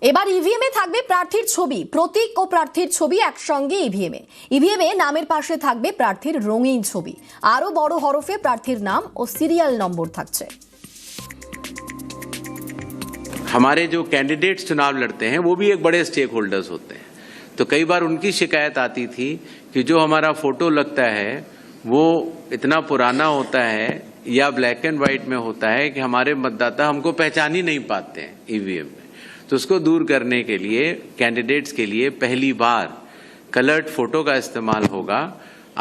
এবার ইভিএমে থাকবে প্রার্থীর ছবি, প্রতীক ও প্রার্থীর ছবি একসঙ্গে ইভিএমে নামের পাশে থাকবে প্রার্থীর রঙিন ছবি, আরো বড় হরফে প্রার্থীর নাম ও সিরিয়াল নম্বর থাকছে। हमारे जो कैंडिडेट्स चुनाव लड़ते हैं वो भी एक बड़े स्टेक होल्डर्स होते हैं, तो कई बार उनकी शिकायत आती थी कि जो हमारा फोटो लगता है वो इतना पुराना होता है या ब्लैक एंड वाइट में होता है कि हमारे मतदाता हमको पहचान ही नहीं पाते हैं ईवीएम में। तो उसको दूर करने के लिए कैंडिडेट्स के लिए पहली बार कलर्ड फोटो का इस्तेमाल होगा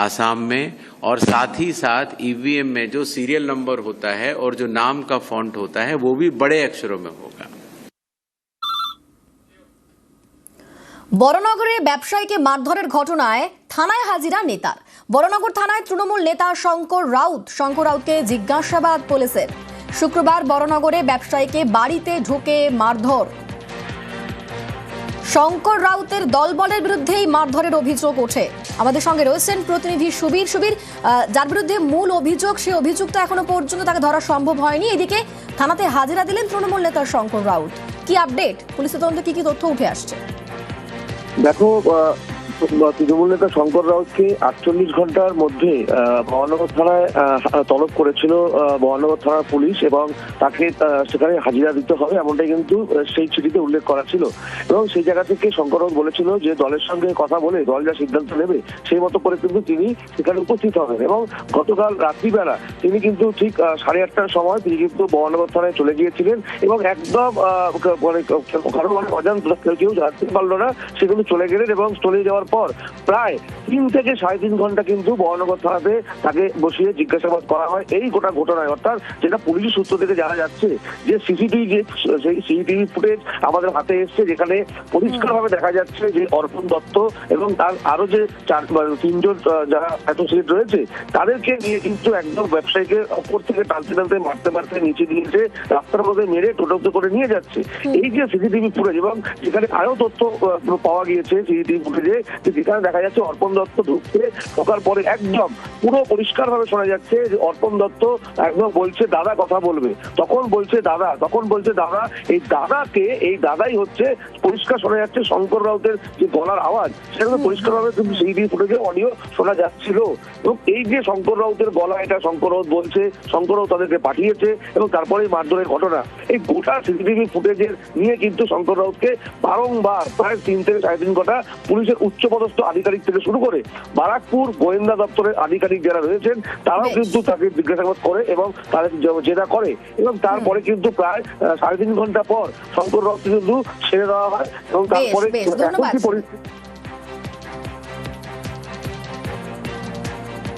आसाम में, और साथ ही साथ ईवीएम में जो सीरियल नंबर होता है और जो नाम का फॉन्ट होता है वो भी बड़े अक्षरों में होगा। বড়নগরে ব্যবসায়ীকে মারধরের ঘটনায় থানায় হাজিরা নেতার। বড়নগর থানায় তৃণমূল নেতা শঙ্কর রাউতকে জিজ্ঞাসাবাদ পুলিশের। শুক্রবার বড়নগরে ব্যবসায়ীকে বাড়িতে ঢুকে মারধর। শঙ্কর রাউতের দলবলের বিরুদ্ধেই মারধরের অভিযোগ ওঠে। আমাদের সঙ্গে রয়েছেন প্রতিনিধি সুবীর, যার বিরুদ্ধে মূল অভিযোগ, সেই অভিযুক্ত এখনো পর্যন্ত তাকে ধরা সম্ভব হয়নি। এদিকে থানাতে হাজিরা দিলেন তৃণমূল নেতা শঙ্কর রাউত। কি আপডেট, পুলিশের তদন্তে কি তথ্য উঠে আসছে? দেখো, তৃণমূল নেতা শঙ্কর রাউতকে 48 ঘন্টার মধ্যে মহানগর থানায় তলব করেছিল মহানগর থানার পুলিশ, এবং তাকে সেখানে হাজিরা দিতে হবে এমনটাই কিন্তু সেই চিঠিতে উল্লেখ করা ছিল। এবং সেই জায়গা থেকে শঙ্কর রাউত বলেছিল যে দলের সঙ্গে কথা বলে দল যা সিদ্ধান্ত নেবে সেই মতো করে কিন্তু তিনি সেখানে উপস্থিত হবেন। এবং গতকাল রাত্রিবেলা তিনি কিন্তু ঠিক 8:30টার সময় তিনি কিন্তু মহানগর থানায় চলে গিয়েছিলেন, এবং একদম কারো অজান্ত কেউ জানতে পারলো না, সে কিন্তু চলে গেলেন। এবং চলে যাওয়ার পর প্রায় 3 থেকে 3.5 ঘন্টা কিন্তু মহানগর থানাতে তাকে বসিয়ে জিজ্ঞাসাবাদ করা হয় এই গোটা ঘটনায়। অর্থাৎ যেটা পুলিশের সূত্র থেকে জানা যাচ্ছে যে সিসিটিভি ফুটেজ আমাদের হাতে এসছে, যেখানে পরিষ্কারভাবে দেখা যাচ্ছে যে অর্পণ দত্ত এবং তার আরো যে 3জন যারা অ্যাসোসিয়েট রয়েছে তাদেরকে নিয়ে কিন্তু একদম ব্যবসায়ীকে অপর থেকে টানতে মারতে নিচে দিয়েছে, রাস্তার মধ্যে মেরে টোটো করে নিয়ে যাচ্ছে। এই যে সিসিটিভি ফুটেজ, এবং যেখানে আরো তথ্য পাওয়া গিয়েছে সিসিটিভি ফুটেজে, যেখানে দেখা যাচ্ছে অর্পণ দত্ত ঢোকার পরে একদম পুরো পরিষ্কার ভাবে শোনা যাচ্ছে যে অর্পণ দত্ত একদম বলছে দাদা কথা বলবে, তখন বলছে দাদা এই দাদাই হচ্ছে, পরিষ্কার শোনা যাচ্ছে শঙ্কর রাউতের যে গলার আওয়াজ, সেটা পরিষ্কার ভাবে কিন্তু সিসিটিভি ফুটেজে অডিও শোনা যাচ্ছিল। এবং এই যে শঙ্কর রাউতের গলা, এটা শঙ্কর রাউত বলছে, শঙ্কর রাউত তাদেরকে পাঠিয়েছে, এবং তারপরে মারধরের ঘটনা। এই গোটা সিসিটিভি ফুটেজের নিয়ে কিন্তু শঙ্কর রাউতকে বারংবার প্রায় 3 থেকে 3.5 ঘন্টা পুলিশের উচ্চপদস্থ আধিকারিক থেকে শুরু করে বারাকপুর গোয়েন্দা দপ্তরের আধিকারিক যারা রয়েছেন তারাও কিন্তু তাকে জিজ্ঞাসাবাদ করে এবং তাদের জেরা করে। এবং তারপরে কিন্তু প্রায় 3.5 ঘন্টা পর শঙ্কর রাউতকে কিন্তু ছেড়ে দেওয়া হয়। এবং তারপরে